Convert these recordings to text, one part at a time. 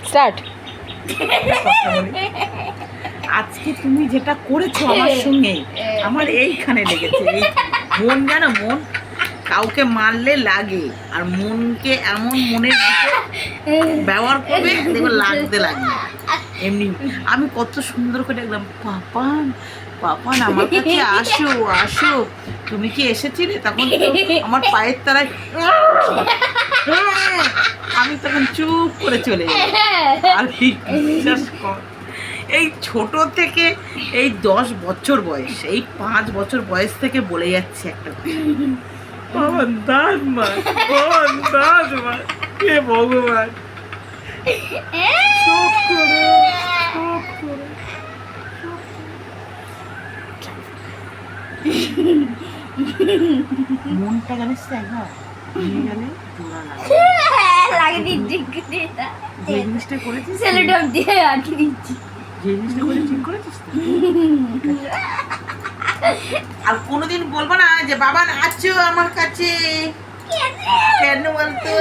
Start. আজকে তুমি যেটা করেছো আমার সঙ্গে, আমার এইখানে লেগেছে। এই মন, জানো, মন কাউকে মারলে লাগে, আর মনকে এমন মনের ব্যবহার করবে দেখবে লাগতে লাগবে। এমনি আমি কত সুন্দর করে একদম পাপান পাপান আমার কাছে আসো আসো, তুমি কি এসেছিলে? তখন তো আমার পায়ের তলায় আমি তখন চুপ করে চলে যাই। আর বিশ্বাস কর, এই ছোট থেকে এই 10 বছর বয়স, এই 5 বছর বয়স থেকে বলে যাচ্ছে একটা বাবা দাস মা, বাবা দাস মা, হে ভগবান, সব করে, সব করে। মনটা জানিস তো একবার নিয়ে গেলে জোড়া লাগে। যে জিনিসটা করেছিস, সেলোটপ দিয়ে আটকে দিচ্ছি। যে জিনিসটা করে ঠিক করেছিস তো? আর কোনোদিন বলবো না যে বাবা আছো আমার কাছে। কেন বলতো?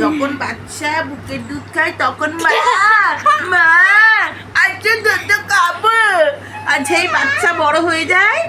যখন বাচ্চা বুকের দুধ খায় তখন মা মা আচ্ছা দুধ খাবো, আর যেই বাচ্চা বড় হয়ে যায়